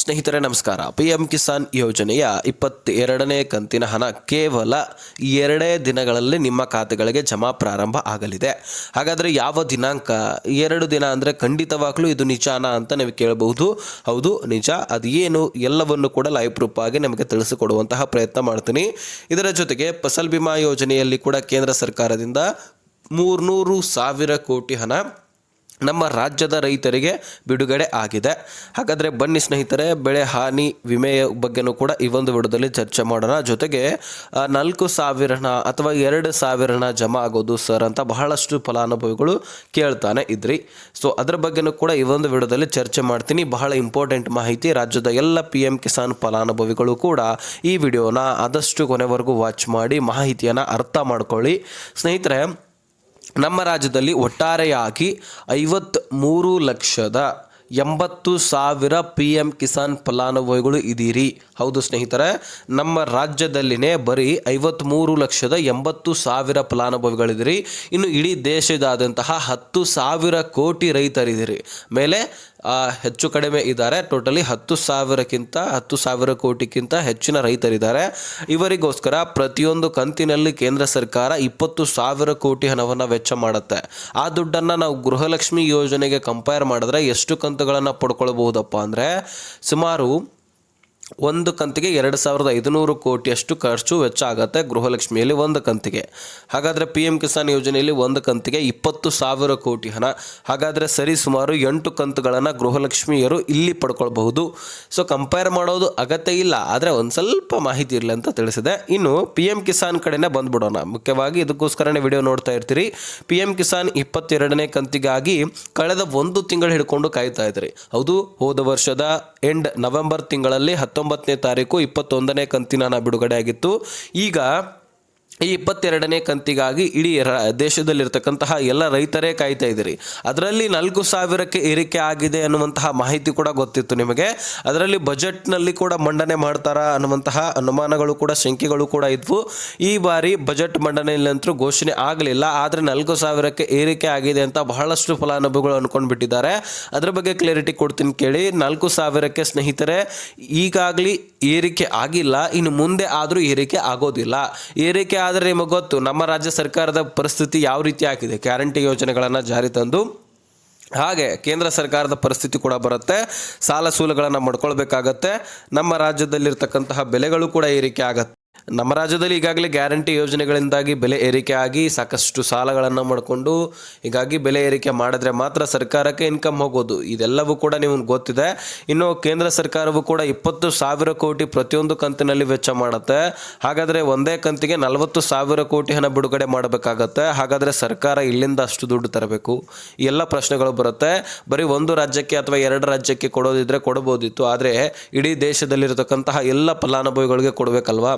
ಸ್ನೇಹಿತರೆ ನಮಸ್ಕಾರ. PM ಕಿಸಾನ್ ಯೋಜನೆಯ 22ನೇ ಕಂತಿನ ಹಣ ಕೇವಲ 2 ದಿನಗಳಲ್ಲಿ ನಿಮ್ಮ ಖಾತೆಗಳಿಗೆ ಜಮಾ ಪ್ರಾರಂಭ ಆಗಲಿದೆ. ಹಾಗಾದರೆ ಯಾವ ದಿನಾಂಕ? 2 ದಿನ ಅಂದರೆ ಖಂಡಿತವಾಗ್ಲೂ ಇದು ನಿಜಾನಾ ಅಂತ ನೀವು ಕೇಳಬಹುದು. ಹೌದು, ನಿಜ. ಅದು ಏನು ಎಲ್ಲವನ್ನು ಕೂಡ ಲೈವ್ ಪ್ರೂಫ್ ಆಗಿ ನಿಮಗೆ ತಿಳಿಸಿಕೊಡುವಂತಹ ಪ್ರಯತ್ನ ಮಾಡ್ತೀನಿ. ಇದರ ಜೊತೆಗೆ ಫಸಲ್ ಬಿಮಾ ಯೋಜನೆಯಲ್ಲಿ ಕೂಡ ಕೇಂದ್ರ ಸರ್ಕಾರದಿಂದ 300,000 ಕೋಟಿ ಹಣ ನಮ್ಮ ರಾಜ್ಯದ ರೈತರಿಗೆ ಬಿಡುಗಡೆ ಆಗಿದೆ. ಹಾಗಾದರೆ ಬನ್ನಿ ಸ್ನೇಹಿತರೆ, ಬೆಳೆ ಹಾನಿ ವಿಮೆಯ ಬಗ್ಗೆನೂ ಕೂಡ ಈ ಒಂದು ವಿಡಿಯೋದಲ್ಲಿ ಚರ್ಚೆ ಮಾಡೋಣ. ಜೊತೆಗೆ 4,000 ಅಥವಾ 2,000 ಜಮಾ ಆಗೋದು ಸರ್ ಅಂತ ಬಹಳಷ್ಟು ಫಲಾನುಭವಿಗಳು ಕೇಳ್ತಾನೆ ಇದ್ರಿ. ಸೊ ಅದರ ಬಗ್ಗೆನೂ ಕೂಡ ಈ ಒಂದು ವಿಡಿಯೋದಲ್ಲಿ ಚರ್ಚೆ ಮಾಡ್ತೀನಿ. ಬಹಳ ಇಂಪಾರ್ಟೆಂಟ್ ಮಾಹಿತಿ. ರಾಜ್ಯದ ಎಲ್ಲ PM ಕಿಸಾನ್ ಫಲಾನುಭವಿಗಳು ಕೂಡ ಈ ವಿಡಿಯೋನ ಆದಷ್ಟು ಕೊನೆವರೆಗೂ ವಾಚ್ ಮಾಡಿ ಮಾಹಿತಿಯನ್ನು ಅರ್ಥ ಮಾಡ್ಕೊಳ್ಳಿ. ಸ್ನೇಹಿತರೆ, ನಮ್ಮ ರಾಜ್ಯದಲ್ಲಿ ಒಟ್ಟಾರೆಯಾಗಿ 53,80,000 PM ಕಿಸಾನ್ ಫಲಾನುಭವಿಗಳು ಇದ್ದೀರಿ. ಹೌದು ಸ್ನೇಹಿತರೆ, ನಮ್ಮ ರಾಜ್ಯದಲ್ಲಿನೇ ಬರೀ 53,80,000 ಫಲಾನುಭವಿಗಳಿದ್ದೀರಿ. ಇನ್ನು ಇಡೀ ದೇಶದಾದ್ಯಂತಹ 10,000 ಕೋಟಿ ರೈತರಿದ್ದೀರಿ. ಮೇಲೆ ಹೆಚ್ಚು ಕಡಿಮೆ ಇದ್ದಾರೆ. ಟೋಟಲಿ 10,000 ಕೋಟಿಗಿಂತ ಹೆಚ್ಚಿನ ರೈತರಿದ್ದಾರೆ. ಇವರಿಗೋಸ್ಕರ ಪ್ರತಿಯೊಂದು ಕಂತಿನಲ್ಲಿ ಕೇಂದ್ರ ಸರ್ಕಾರ 20,000 ಕೋಟಿ ಹಣವನ್ನು ವೆಚ್ಚ ಮಾಡುತ್ತೆ. ಆ ದುಡ್ಡನ್ನು ನಾವು ಗೃಹಲಕ್ಷ್ಮಿ ಯೋಜನೆಗೆ ಕಂಪೇರ್ ಮಾಡಿದ್ರೆ ಎಷ್ಟು ಕಂತುಗಳನ್ನು ಪಡ್ಕೊಳ್ಬಹುದಪ್ಪ ಅಂದರೆ ಸುಮಾರು ಒಂದು ಕಂತಿಗೆ 2,500 ಕೋಟಿಯಷ್ಟು ಖರ್ಚು ವೆಚ್ಚ ಆಗುತ್ತೆ ಗೃಹಲಕ್ಷ್ಮಿಯಲ್ಲಿ ಒಂದು ಕಂತಿಗೆ. ಹಾಗಾದರೆ PM ಕಿಸಾನ್ ಯೋಜನೆಯಲ್ಲಿ ಒಂದು ಕಂತಿಗೆ 20,000 ಕೋಟಿ ಹಣ. ಹಾಗಾದರೆ ಸರಿ ಸುಮಾರು 8 ಕಂತುಗಳನ್ನು ಗೃಹಲಕ್ಷ್ಮಿಯರು ಇಲ್ಲಿ ಪಡ್ಕೊಳ್ಬಹುದು. ಸೊ ಕಂಪೇರ್ ಮಾಡೋದು ಅಗತ್ಯ ಇಲ್ಲ, ಆದರೆ ಒಂದು ಸ್ವಲ್ಪ ಮಾಹಿತಿ ಇರಲಿ ಅಂತ ತಿಳಿಸಿದೆ. ಇನ್ನು PM ಕಿಸಾನ್ ಕಡೆನೇ ಬಂದ್ಬಿಡೋಣ. ಮುಖ್ಯವಾಗಿ ಇದಕ್ಕೋಸ್ಕರನೇ ವಿಡಿಯೋ ನೋಡ್ತಾ ಇರ್ತೀರಿ. PM ಕಿಸಾನ್ 22ನೇ ಕಂತಿಗಾಗಿ ಕಳೆದ 1 ತಿಂಗಳು ಹಿಡ್ಕೊಂಡು ಕಾಯ್ತಾ ಇದ್ರಿ. ಹೌದು, ಹೋದ ವರ್ಷದ ಎಂಡ್ ನವೆಂಬರ್ ತಿಂಗಳಲ್ಲಿ 19ನೇ ತಾರೀಕು 21ನೇ ಕಂತಿನ ಹಣ ಬಿಡುಗಡೆ ಆಗಿತ್ತು. ಈಗ ಈ 22ನೇ ಕಂತಿಗಾಗಿ ಇಡೀ ದೇಶದಲ್ಲಿರ್ತಕ್ಕಂತಹ ಎಲ್ಲ ರೈತರೇ ಕಾಯ್ತಾ ಇದ್ದೀರಿ. ಅದರಲ್ಲಿ 4,000ಕ್ಕೆ ಏರಿಕೆ ಆಗಿದೆ ಅನ್ನುವಂತಹ ಮಾಹಿತಿ ಕೂಡ ಗೊತ್ತಿತ್ತು ನಿಮಗೆ. ಅದರಲ್ಲಿ ಬಜೆಟ್ನಲ್ಲಿ ಕೂಡ ಮಂಡನೆ ಮಾಡ್ತಾರಾ ಅನ್ನುವಂತಹ ಅನುಮಾನಗಳು ಕೂಡ ಶಂಕೆಗಳು ಕೂಡ ಇದ್ವು. ಈ ಬಾರಿ ಬಜೆಟ್ ಮಂಡನೆಯಲ್ಲಂತೂ ಘೋಷಣೆ ಆಗಲಿಲ್ಲ. ಆದರೆ 4,000ಕ್ಕೆ ಏರಿಕೆ ಆಗಿದೆ ಅಂತ ಬಹಳಷ್ಟು ಫಲಾನುಭವಿಗಳು ಅಂದ್ಕೊಂಡ್ಬಿಟ್ಟಿದ್ದಾರೆ. ಅದರ ಬಗ್ಗೆ ಕ್ಲಾರಿಟಿ ಕೊಡ್ತೀನಿ ಕೇಳಿ. 4,000ಕ್ಕೆ ಸ್ನೇಹಿತರೆ ಈಗಾಗಲೇ ಏರಿಕೆ ಆಗಿಲ್ಲ, ಇನ್ನು ಮುಂದೆ ಆದರೂ ಏರಿಕೆ ಆಗೋದಿಲ್ಲ. ಏರಿಕೆ ಆದರೆ ನಿಮಗೆ ಗೊತ್ತು ನಮ್ಮ ರಾಜ್ಯ ಸರ್ಕಾರದ ಪರಿಸ್ಥಿತಿ ಯಾವ ರೀತಿ ಆಗಿದೆ. ಗ್ಯಾರಂಟಿ ಯೋಜನೆಗಳನ್ನು ಜಾರಿ ತಂದು ಹಾಗೆ ಕೇಂದ್ರ ಸರ್ಕಾರದ ಪರಿಸ್ಥಿತಿ ಕೂಡ ಬರುತ್ತೆ. ಸಾಲ ಸೂಲಗಳನ್ನು ಮಾಡ್ಕೊಳ್ಬೇಕಾಗತ್ತೆ. ನಮ್ಮ ರಾಜ್ಯದಲ್ಲಿರ್ತಕ್ಕಂತಹ ಬೆಲೆಗಳು ಕೂಡ ಏರಿಕೆ ಆಗತ್ತೆ. ನಮ್ಮ ರಾಜ್ಯದಲ್ಲಿ ಈಗಾಗಲೇ ಗ್ಯಾರಂಟಿ ಯೋಜನೆಗಳಿಂದಾಗಿ ಬೆಲೆ ಏರಿಕೆ ಆಗಿ ಸಾಕಷ್ಟು ಸಾಲಗಳನ್ನು ಮಾಡಿಕೊಂಡು ಹೀಗಾಗಿ ಬೆಲೆ ಏರಿಕೆ ಮಾಡಿದ್ರೆ ಮಾತ್ರ ಸರ್ಕಾರಕ್ಕೆ ಇನ್ಕಮ್ ಹೋಗೋದು. ಇದೆಲ್ಲವೂ ಕೂಡ ನಿಮಗೆ ಗೊತ್ತಿದೆ. ಇನ್ನು ಕೇಂದ್ರ ಸರ್ಕಾರವು ಕೂಡ 20,000 ಕೋಟಿ ಪ್ರತಿಯೊಂದು ಕಂತಿನಲ್ಲಿ ವೆಚ್ಚ ಮಾಡುತ್ತೆ. ಹಾಗಾದರೆ ಒಂದೇ ಕಂತಿಗೆ 40,000 ಕೋಟಿ ಹಣ ಬಿಡುಗಡೆ ಮಾಡಬೇಕಾಗತ್ತೆ. ಹಾಗಾದರೆ ಸರ್ಕಾರ ಇಲ್ಲಿಂದ ಅಷ್ಟು ದುಡ್ಡು ತರಬೇಕು? ಈ ಎಲ್ಲ ಪ್ರಶ್ನೆಗಳು ಬರುತ್ತೆ. ಬರೀ ಒಂದು ರಾಜ್ಯಕ್ಕೆ ಅಥವಾ 2 ರಾಜ್ಯಕ್ಕೆ ಕೊಡೋದಿದ್ರೆ ಕೊಡಬಹುದಿತ್ತು, ಆದರೆ ಇಡೀ ದೇಶದಲ್ಲಿರತಕ್ಕಂತಹ ಎಲ್ಲ ಫಲಾನುಭವಿಗಳಿಗೆ ಕೊಡಬೇಕಲ್ವಾ?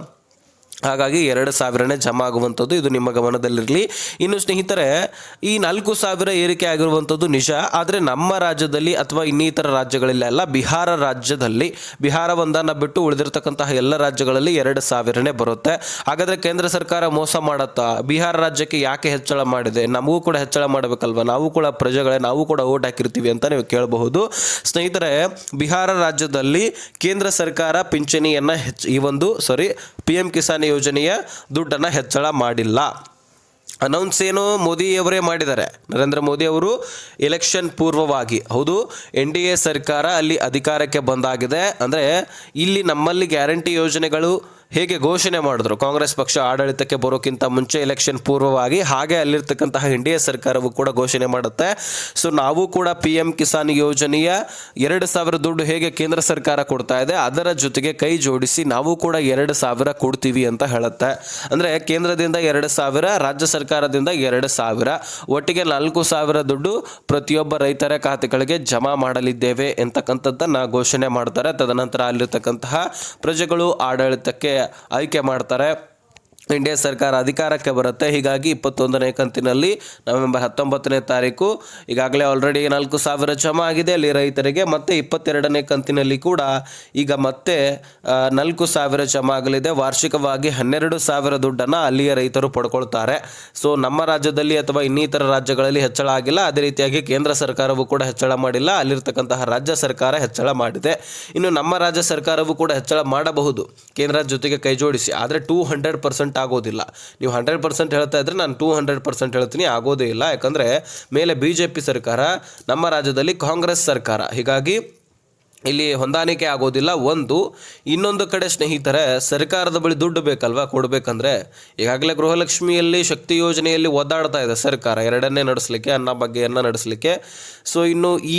ಹಾಗಾಗಿ 2,000ನೇ ಜಮಾ ಆಗುವಂಥದ್ದು ಇದು ನಿಮ್ಮ ಗಮನದಲ್ಲಿರಲಿ. ಇನ್ನು ಸ್ನೇಹಿತರೆ, ಈ 4,000 ಏರಿಕೆ ಆಗಿರುವಂಥದ್ದು ನಿಜ. ಆದರೆ ನಮ್ಮ ರಾಜ್ಯದಲ್ಲಿ ಅಥವಾ ಇನ್ನಿತರ ರಾಜ್ಯಗಳಲ್ಲೆಲ್ಲ ಬಿಹಾರ ರಾಜ್ಯದಲ್ಲಿ, ಬಿಹಾರ ಒಂದನ್ನು ಬಿಟ್ಟು ಉಳಿದಿರ್ತಕ್ಕಂತಹ ಎಲ್ಲ ರಾಜ್ಯಗಳಲ್ಲಿ 2,000ನೇ ಬರುತ್ತೆ. ಹಾಗಾದರೆ ಕೇಂದ್ರ ಸರ್ಕಾರ ಮೋಸ ಮಾಡುತ್ತಾ? ಬಿಹಾರ ರಾಜ್ಯಕ್ಕೆ ಯಾಕೆ ಹೆಚ್ಚಳ ಮಾಡಿದೆ? ನಮಗೂ ಕೂಡ ಹೆಚ್ಚಳ ಮಾಡಬೇಕಲ್ವ? ನಾವು ಕೂಡ ಪ್ರಜೆಗಳೇ, ನಾವು ಕೂಡ ಓಟ್ ಹಾಕಿರ್ತೀವಿ ಅಂತ ನೀವು ಕೇಳಬಹುದು. ಸ್ನೇಹಿತರೆ, ಬಿಹಾರ ರಾಜ್ಯದಲ್ಲಿ ಕೇಂದ್ರ ಸರ್ಕಾರ ಪಿಂಚಣಿಯನ್ನು PM ಕಿಸಾನ್ ಯೋಜನೆಯ ದುಡ್ಡನ್ನು ಹೆಚ್ಚಳ ಮಾಡಿಲ್ಲ. ಅನೌನ್ಸ್ ಏನು ಮೋದಿಯವರೇ ಮಾಡಿದ್ದಾರೆ. ನರೇಂದ್ರ ಮೋದಿ ಅವರು ಎಲೆಕ್ಷನ್ ಪೂರ್ವವಾಗಿ, ಹೌದು, NDA ಸರ್ಕಾರ ಅಲ್ಲಿ ಅಧಿಕಾರಕ್ಕೆ ಬಂದಾಗಿದೆ. ಅಂದರೆ ಇಲ್ಲಿ ನಮ್ಮಲ್ಲಿ ಗ್ಯಾರಂಟಿ ಯೋಜನೆಗಳು ಹೇಗೆ ಘೋಷಣೆ ಮಾಡಿದ್ರು ಕಾಂಗ್ರೆಸ್ ಪಕ್ಷ ಆಡಳಿತಕ್ಕೆ ಬರೋಕ್ಕಿಂತ ಮುಂಚೆ ಎಲೆಕ್ಷನ್ ಪೂರ್ವವಾಗಿ, ಹಾಗೆ ಅಲ್ಲಿರ್ತಕ್ಕಂತಹ NDA ಸರ್ಕಾರವು ಕೂಡ ಘೋಷಣೆ ಮಾಡುತ್ತೆ. ಸೊ ನಾವು ಕೂಡ PM ಕಿಸಾನ್ ಯೋಜನೆಯ 2,000 ದುಡ್ಡು ಹೇಗೆ ಕೇಂದ್ರ ಸರ್ಕಾರ ಕೊಡ್ತಾ ಇದೆ ಅದರ ಜೊತೆಗೆ ಕೈ ಜೋಡಿಸಿ ನಾವು ಕೂಡ 2,000 ಕೊಡ್ತೀವಿ ಅಂತ ಹೇಳುತ್ತೆ. ಅಂದರೆ ಕೇಂದ್ರದಿಂದ 2,000, ರಾಜ್ಯ ಸರ್ಕಾರದಿಂದ 2,000, ಒಟ್ಟಿಗೆ 4,000 ದುಡ್ಡು ಪ್ರತಿಯೊಬ್ಬ ರೈತರ ಖಾತೆಗಳಿಗೆ ಜಮಾ ಮಾಡಲಿದ್ದೇವೆ ಅಂತಕ್ಕಂಥದ್ದನ್ನು ಘೋಷಣೆ ಮಾಡ್ತಾರೆ. ತದನಂತರ ಅಲ್ಲಿರ್ತಕ್ಕಂತಹ ಪ್ರಜೆಗಳು ಆಡಳಿತಕ್ಕೆ ಆಯ್ಕೆ ಮಾಡ್ತಾರೆ. ಇಂಡಿಯಾ ಸರ್ಕಾರ ಅಧಿಕಾರಕ್ಕೆ ಬರುತ್ತೆ. ಹೀಗಾಗಿ 21ನೇ ಕಂತಿನಲ್ಲಿ ನವೆಂಬರ್ 19ನೇ ತಾರೀಕು ಈಗಾಗಲೇ ಆಲ್ರೆಡಿ 4,000 ಜಮಾ ಆಗಿದೆ ಅಲ್ಲಿ ರೈತರಿಗೆ. ಮತ್ತು 22ನೇ ಕಂತಿನಲ್ಲಿ ಕೂಡ ಈಗ ಮತ್ತೆ 4,000 ಜಮಾ ಆಗಲಿದೆ. ವಾರ್ಷಿಕವಾಗಿ 12,000 ದುಡ್ಡನ್ನು ಅಲ್ಲಿಯ ರೈತರು ಪಡ್ಕೊಳ್ತಾರೆ. ಸೊ ನಮ್ಮ ರಾಜ್ಯದಲ್ಲಿ ಅಥವಾ ಇನ್ನಿತರ ರಾಜ್ಯಗಳಲ್ಲಿ ಹೆಚ್ಚಳ ಆಗಿಲ್ಲ. ಅದೇ ರೀತಿಯಾಗಿ ಕೇಂದ್ರ ಸರ್ಕಾರವು ಕೂಡ ಹೆಚ್ಚಳ ಮಾಡಿಲ್ಲ. ಅಲ್ಲಿರ್ತಕ್ಕಂತಹ ರಾಜ್ಯ ಸರ್ಕಾರ ಹೆಚ್ಚಳ ಮಾಡಿದೆ. ಇನ್ನು ನಮ್ಮ ರಾಜ್ಯ ಸರ್ಕಾರವು ಕೂಡ ಹೆಚ್ಚಳ ಮಾಡಬಹುದು ಕೇಂದ್ರ ಜೊತೆಗೆ ಕೈ ಜೋಡಿಸಿ. ಆದರೆ 200% ಆಗೋದಿಲ್ಲ. ನೀವು 100% ಹೇಳ್ತಾ ಇದ್ರೆ ನಾನು 200% ಹೇಳ್ತೀನಿ, ಆಗೋದೇ ಇಲ್ಲ. ಯಾಕಂದರೆ ಮೇಲೆ BJP ಸರ್ಕಾರ, ನಮ್ಮ ರಾಜ್ಯದಲ್ಲಿ ಕಾಂಗ್ರೆಸ್ ಸರ್ಕಾರ. ಹೀಗಾಗಿ ಇಲ್ಲಿ ಹೊಂದಾಣಿಕೆ ಆಗೋದಿಲ್ಲ. ಇನ್ನೊಂದು ಕಡೆ ಸ್ನೇಹಿತರೆ, ಸರ್ಕಾರದ ಬಳಿ ದುಡ್ಡು ಬೇಕಲ್ವಾ ಕೊಡಬೇಕಂದ್ರೆ. ಈಗಾಗಲೇ ಗೃಹಲಕ್ಷ್ಮಿಯಲ್ಲಿ, ಶಕ್ತಿ ಯೋಜನೆಯಲ್ಲಿ ಒದ್ದಾಡ್ತಾ ಇದೆ ಸರ್ಕಾರ ಎರಡನ್ನೇ ನಡೆಸಲಿಕ್ಕೆ, ಅನ್ನಭಾಗ್ಯವನ್ನು ನಡೆಸಲಿಕ್ಕೆ. ಸೊ ಇನ್ನು ಈ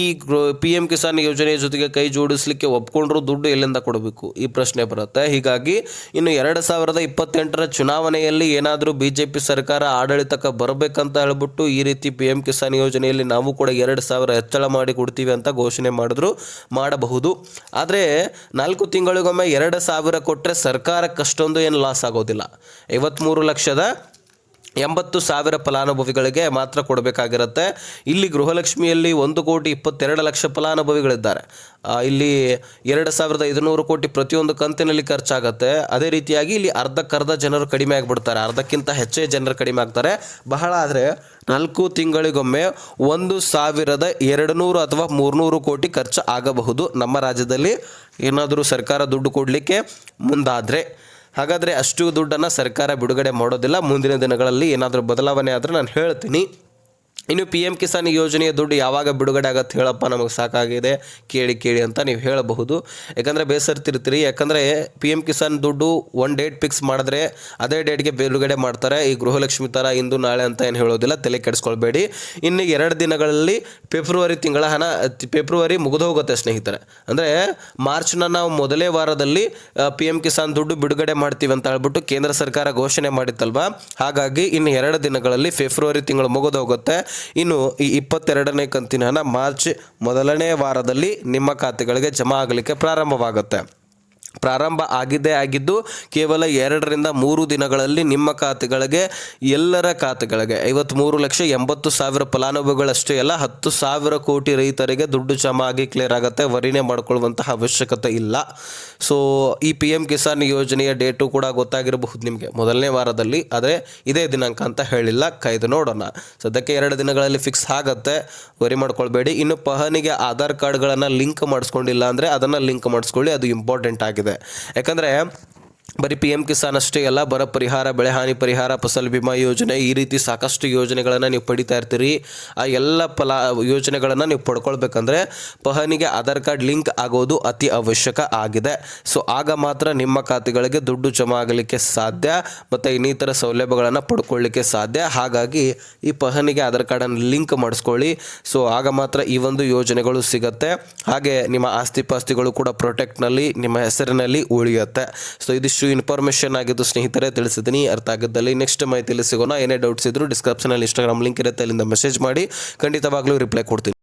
PM ಕಿಸಾನ್ ಯೋಜನೆಯ ಜೊತೆಗೆ ಕೈ ಜೋಡಿಸಲಿಕ್ಕೆ ಒಪ್ಕೊಂಡ್ರು ದುಡ್ಡು ಎಲ್ಲಿಂದ ಕೊಡಬೇಕು ಈ ಪ್ರಶ್ನೆ ಬರುತ್ತೆ. ಹೀಗಾಗಿ ಇನ್ನು 2028ರ ಚುನಾವಣೆಯಲ್ಲಿ ಏನಾದರೂ BJP ಸರ್ಕಾರ ಆಡಳಿತಕ್ಕೆ ಬರಬೇಕಂತ ಹೇಳ್ಬಿಟ್ಟು ಈ ರೀತಿ PM ಕಿಸಾನ್ ಯೋಜನೆಯಲ್ಲಿ ನಾವು ಕೂಡ 2,000 ಹೆಚ್ಚಳ ಮಾಡಿ ಕೊಡ್ತೀವಿ ಅಂತ ಘೋಷಣೆ ಮಾಡಬಹುದು. ಆದರೆ 4 ತಿಂಗಳಿಗೊಮ್ಮೆ 2,000 ಕೊಟ್ಟರೆ ಸರ್ಕಾರಕ್ಕೆ ಅಷ್ಟೊಂದು ಏನು ಲಾಸ್ ಆಗೋದಿಲ್ಲ. 53,80,000 ಫಲಾನುಭವಿಗಳಿಗೆ ಮಾತ್ರ ಕೊಡಬೇಕಾಗಿರುತ್ತೆ. ಇಲ್ಲಿ ಗೃಹಲಕ್ಷ್ಮಿಯಲ್ಲಿ 1,22,00,000 ಫಲಾನುಭವಿಗಳಿದ್ದಾರೆ. ಇಲ್ಲಿ 2,500 ಕೋಟಿ ಪ್ರತಿಯೊಂದು ಕಂತಿನಲ್ಲಿ ಖರ್ಚಾಗುತ್ತೆ. ಅದೇ ರೀತಿಯಾಗಿ ಇಲ್ಲಿ ಅರ್ಧಕ್ಕರ್ಧ ಜನರು ಕಡಿಮೆ ಆಗಿಬಿಡ್ತಾರೆ, ಅರ್ಧಕ್ಕಿಂತ ಹೆಚ್ಚೇ ಜನರು ಕಡಿಮೆ ಆಗ್ತಾರೆ. ಬಹಳ ಆದರೆ 4 ತಿಂಗಳಿಗೊಮ್ಮೆ 1,200 ಅಥವಾ 300 ಕೋಟಿ ಖರ್ಚು ಆಗಬಹುದು ನಮ್ಮ ರಾಜ್ಯದಲ್ಲಿ ಏನಾದರೂ ಸರ್ಕಾರ ದುಡ್ಡು ಕೊಡಲಿಕ್ಕೆ ಮುಂದಾದರೆ. ಹಾಗಾದರೆ ಅಷ್ಟು ದುಡ್ಡನ್ನು ಸರ್ಕಾರ ಬಿಡುಗಡೆ ಮಾಡೋದಿಲ್ಲ. ಮುಂದಿನ ದಿನಗಳಲ್ಲಿ ಏನಾದರೂ ಬದಲಾವಣೆ ಆದರೆ ನಾನು ಹೇಳ್ತೀನಿ. ಇನ್ನು PM ಕಿಸಾನ್ ಯೋಜನೆಯ ದುಡ್ಡು ಯಾವಾಗ ಬಿಡುಗಡೆ ಆಗತ್ತೆ ಹೇಳಪ್ಪ, ನಮಗೆ ಸಾಕಾಗಿದೆ ಕೇಳಿ ಅಂತ ನೀವು ಹೇಳಬಹುದು. ಯಾಕಂದರೆ ಬೇಸರ್ತಿರ್ತೀರಿ. ಯಾಕಂದರೆ PM ಕಿಸಾನ್ ದುಡ್ಡು ಒಂದು ಡೇಟ್ ಫಿಕ್ಸ್ ಮಾಡಿದ್ರೆ ಅದೇ ಡೇಟ್ಗೆ ಬಿಡುಗಡೆ ಮಾಡ್ತಾರೆ. ಈ ಗೃಹಲಕ್ಷ್ಮಿ ಥರ ಇಂದು ನಾಳೆ ಅಂತ ಏನು ಹೇಳೋದಿಲ್ಲ, ತಲೆ ಕೆಡಿಸ್ಕೊಳ್ಬೇಡಿ. ಇನ್ನು 2 ದಿನಗಳಲ್ಲಿ ಫೆಬ್ರವರಿ ತಿಂಗಳ ಹಣ, ಫೆಬ್ರವರಿ ಮುಗಿದೋಗುತ್ತೆ ಸ್ನೇಹಿತರೆ. ಅಂದರೆ ಮಾರ್ಚ್ನ ನಾವು ಮೊದಲೇ ವಾರದಲ್ಲಿ PM ಕಿಸಾನ್ ದುಡ್ಡು ಬಿಡುಗಡೆ ಮಾಡ್ತೀವಿ ಅಂತ ಹೇಳ್ಬಿಟ್ಟು ಕೇಂದ್ರ ಸರ್ಕಾರ ಘೋಷಣೆ ಮಾಡಿತ್ತಲ್ವ. ಹಾಗಾಗಿ ಇನ್ನು 2 ದಿನಗಳಲ್ಲಿ ಫೆಬ್ರವರಿ ತಿಂಗಳು ಮುಗಿದೋಗುತ್ತೆ. ಇನ್ನು ಈ 22ನೇ ಕಂತಿನ ಹಣ ಮಾರ್ಚ್ ಮೊದಲನೇ ವಾರದಲ್ಲಿ ನಿಮ್ಮ ಖಾತೆಗಳಿಗೆ ಜಮಾ ಆಗಲಿಕ್ಕೆ ಪ್ರಾರಂಭವಾಗುತ್ತೆ. ಪ್ರಾರಂಭ ಆಗಿದ್ದು ಕೇವಲ 2ರಿಂದ 3 ದಿನಗಳಲ್ಲಿ ನಿಮ್ಮ ಖಾತೆಗಳಿಗೆ, ಎಲ್ಲರ ಖಾತೆಗಳಿಗೆ 53,80,000 ಫಲಾನುಭವಿಗಳಷ್ಟೇ ಅಲ್ಲ, 10,000 ಕೋಟಿ ರೈತರಿಗೆ ದುಡ್ಡು ಜಮಾ ಆಗಿ ಕ್ಲಿಯರ್ ಆಗುತ್ತೆ. ವರಿನೇ ಮಾಡ್ಕೊಳ್ಳುವಂತಹ ಅವಶ್ಯಕತೆ ಇಲ್ಲ. ಸೊ ಈ PM ಕಿಸಾನ್ ಯೋಜನೆಯ ಡೇಟು ಕೂಡ ಗೊತ್ತಾಗಿರಬಹುದು ನಿಮಗೆ, ಮೊದಲನೇ ವಾರದಲ್ಲಿ. ಆದರೆ ಇದೇ ದಿನಾಂಕ ಅಂತ ಹೇಳಿಲ್ಲ, ಕಾಯ್ದು ನೋಡೋಣ. ಸದ್ಯಕ್ಕೆ 2 ದಿನಗಳಲ್ಲಿ ಫಿಕ್ಸ್ ಆಗುತ್ತೆ, ವರಿ ಮಾಡ್ಕೊಳ್ಬೇಡಿ. ಇನ್ನು ಪಹಣಿಗೆ ಆಧಾರ್ ಕಾರ್ಡ್ಗಳನ್ನು ಲಿಂಕ್ ಮಾಡಿಸ್ಕೊಂಡಿಲ್ಲ ಅಂದರೆ ಅದನ್ನು ಲಿಂಕ್ ಮಾಡಿಸ್ಕೊಳ್ಳಿ, ಅದು ಇಂಪಾರ್ಟೆಂಟ್ ಆಗಿದೆ. ಯಾಕಂದರೆ ಬರೀ PM ಕಿಸಾನ್ ಅಷ್ಟೇ ಅಲ್ಲ, ಬರ ಪರಿಹಾರ, ಬೆಳೆ ಹಾನಿ ಪರಿಹಾರ, ಫಸಲ್ ಬಿಮಾ ಯೋಜನೆ, ಈ ರೀತಿ ಸಾಕಷ್ಟು ಯೋಜನೆಗಳನ್ನು ನೀವು ಪಡಿತಾ ಇರ್ತೀರಿ. ಆ ಎಲ್ಲ ಯೋಜನೆಗಳನ್ನು ನೀವು ಪಡ್ಕೊಳ್ಬೇಕಂದ್ರೆ ಪಹಣಿಗೆ ಆಧಾರ್ ಕಾರ್ಡ್ ಲಿಂಕ್ ಆಗೋದು ಅತಿ ಅವಶ್ಯಕ ಆಗಿದೆ. ಸೊ ಆಗ ಮಾತ್ರ ನಿಮ್ಮ ಖಾತೆಗಳಿಗೆ ದುಡ್ಡು ಜಮಾ ಆಗಲಿಕ್ಕೆ ಸಾಧ್ಯ ಮತ್ತು ಇನ್ನಿತರ ಸೌಲಭ್ಯಗಳನ್ನು ಪಡ್ಕೊಳ್ಳಿಕ್ಕೆ ಸಾಧ್ಯ. ಹಾಗಾಗಿ ಈ ಪಹಣಿಗೆ ಆಧಾರ್ ಕಾರ್ಡನ್ನು ಲಿಂಕ್ ಮಾಡಿಸ್ಕೊಳ್ಳಿ. ಸೊ ಆಗ ಮಾತ್ರ ಈ ಒಂದು ಯೋಜನೆಗಳು ಸಿಗುತ್ತೆ. ಹಾಗೆ ನಿಮ್ಮ ಆಸ್ತಿ ಪಾಸ್ತಿಗಳು ಕೂಡ ಪ್ರೊಟೆಕ್ಟ್ನಲ್ಲಿ ನಿಮ್ಮ ಹೆಸರಿನಲ್ಲಿ ಉಳಿಯುತ್ತೆ. ಸೊ ಇದಿಷ್ಟು ಇನ್ಫಾರ್ಮೇಷನ್ ಆಗಿದ್ದು ಸ್ನೇಹಿತರೆ, ತಿಳಿಸಿದ್ದೀನಿ. ಅರ್ಥ ಆಗಿದ್ದಲ್ಲಿ ನೆಕ್ಸ್ಟ್ ಮಾಹಿತಿಯಲ್ಲಿ ಸಿಗೋಣ. ಏನೇ ಡೌಟ್ಸ್ ಇದ್ದರೂ ಡಿಸ್ಕ್ರಿಪ್ಷನಲ್ಲಿ Instagram ಲಿಂಕ್ ಇರುತ್ತೆ, ಅಲ್ಲಿಂದ ಮೆಸೇಜ್ ಮಾಡಿ, ಖಂಡಿತವಾಗ್ಲೂ ರಿಪ್ಲೈ ಕೊಡ್ತೀನಿ.